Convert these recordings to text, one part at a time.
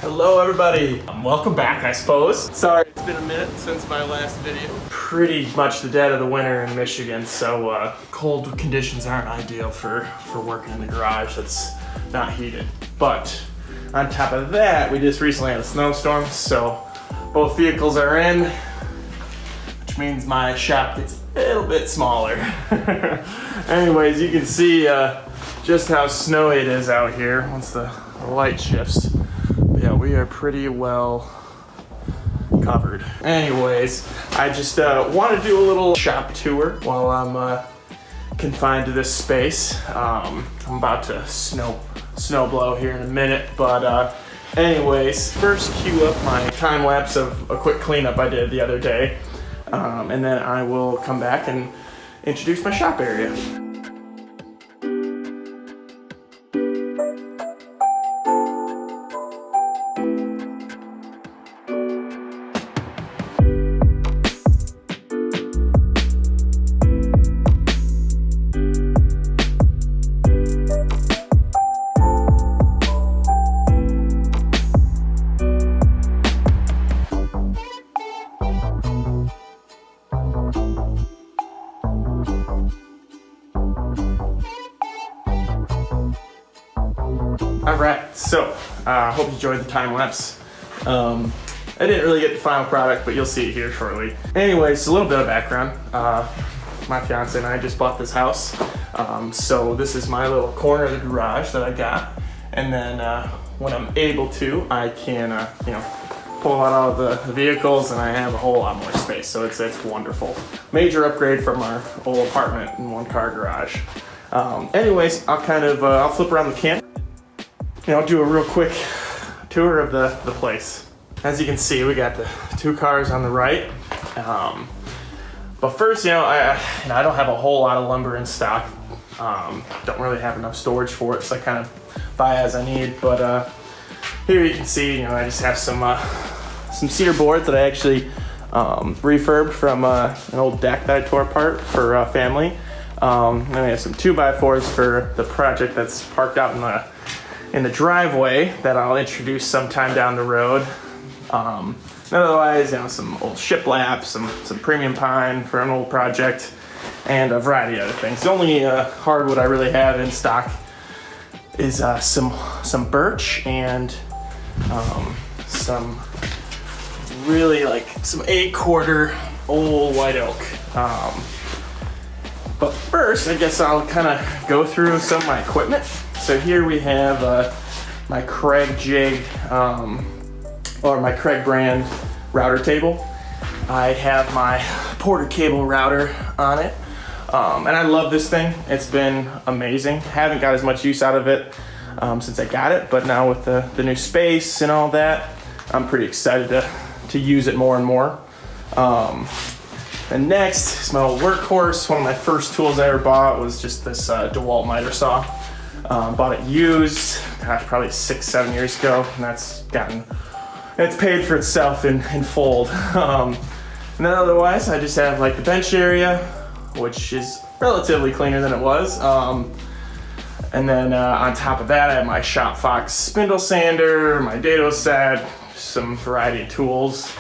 Hello everybody. Welcome back, I suppose. Sorry, it's been a minute since my last video. Pretty much the dead of the winter in Michigan, so cold conditions aren't ideal for working in the garage that's not heated. But on top of that, we just recently had a snowstorm, so both vehicles are in, which means my shop gets a little bit smaller. Anyways, you can see just how snowy it is out here once the light shifts. Yeah, we are pretty well covered. Anyways, I just want to do a little shop tour while I'm confined to this space. I'm about to snow blow here in a minute, but anyways, first cue up my time lapse of a quick cleanup I did the other day, and then I will come back and introduce my shop area. Alright, so I hope you enjoyed the time lapse. I didn't really get the final product, but you'll see it here shortly. Anyways, a little bit of background. My fiance and I just bought this house. So this is my little corner of the garage that I got. And then when I'm able to, I can pull out all the vehicles and I have a whole lot more space. So it's wonderful. Major upgrade from our old apartment and one car garage. Anyways, I'll flip around the camera. Do a real quick tour of the place. As you can see, we got the two cars on the right. But first, I don't have a whole lot of lumber in stock. Don't really have enough storage for it, so I kind of buy as I need. But here you can see, I just have some cedar boards that I actually refurbed from an old deck that I tore apart for family. And we have some 2x4s for the project that's parked out in the driveway that I'll introduce sometime down the road. Otherwise, some old shiplap, some premium pine for an old project, and a variety of other things. The only hardwood I really have in stock is some birch and some really some 8-quarter old white oak. But first, I guess I'll kind of go through some of my equipment. So here we have my Craig jig, or my Craig brand router table. I have my Porter cable router on it, and I love this thing. It's been amazing. Haven't got as much use out of it since I got it, but now with the new space and all that, I'm pretty excited to use it more and more. And next is my old workhorse. One of my first tools I ever bought was just this DeWalt miter saw. Bought it used, probably 6-7 years ago, and it's paid for itself in full. And then otherwise, I just have the bench area, which is relatively cleaner than it was. And then on top of that, I have my Shop Fox spindle sander, my dado set, some variety of tools.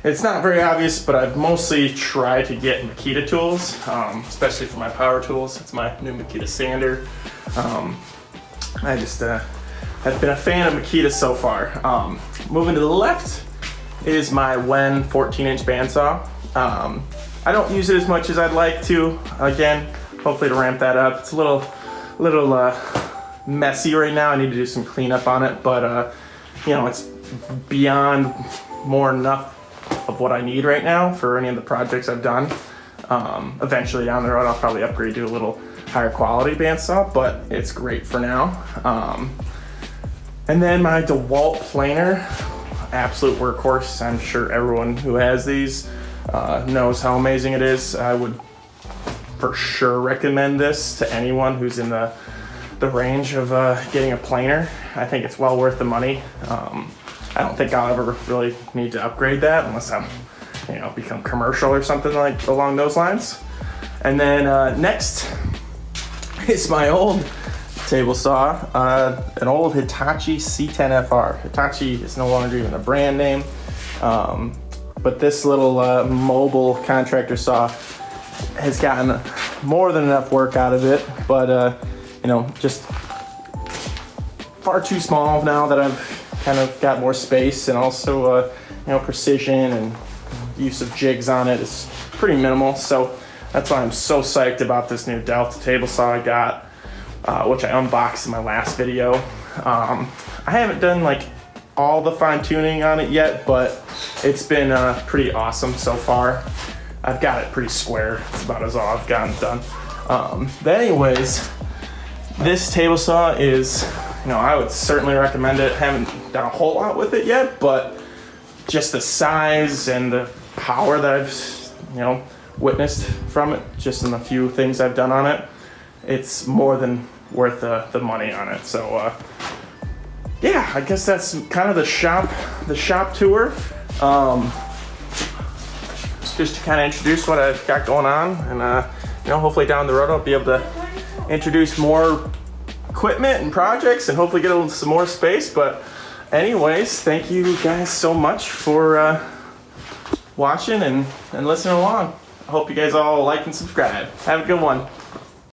It's not very obvious, but I've mostly tried to get Makita tools, especially for my power tools. It's my new Makita sander. I just have been a fan of Makita so far. Moving to the left is my Wen 14-inch bandsaw. I don't use it as much as I'd like to. Again, hopefully to ramp that up. It's a little messy right now. I need to do some cleanup on it, but it's beyond more than enough of what I need right now for any of the projects I've done. Eventually down the road, I'll probably upgrade to a little higher quality bandsaw, but it's great for now. And then my DeWalt planer, absolute workhorse. I'm sure everyone who has these knows how amazing it is. I would for sure recommend this to anyone who's in the range of getting a planer. I think it's well worth the money. I don't think I'll ever really need to upgrade that unless I'm, become commercial or something along those lines. And then next is my old table saw, an old Hitachi C10FR. Hitachi is no longer even a brand name, but this little mobile contractor saw has gotten more than enough work out of it, but you know, just far too small now that I've kind of got more space, and also you know, precision and use of jigs on it is pretty minimal. So that's why I'm so psyched about this new Delta table saw I got, which I unboxed in my last video. I haven't done like all the fine tuning on it yet, but it's been pretty awesome so far. I've got it pretty square. It's about as all I've gotten done. But anyways, this table saw is, you know, I would certainly recommend it. Haven't done a whole lot with it yet, but just the size and the power that I've, you know, witnessed from it, just in the few things I've done on it, it's more than worth the money on it. So yeah, I guess that's kind of the shop tour. Just to kind of introduce what I've got going on, and you know, hopefully down the road I'll be able to introduce more equipment and projects, and hopefully get some more space. But anyways, thank you guys so much for watching and listening along. I hope you guys all like and subscribe. Have a good one.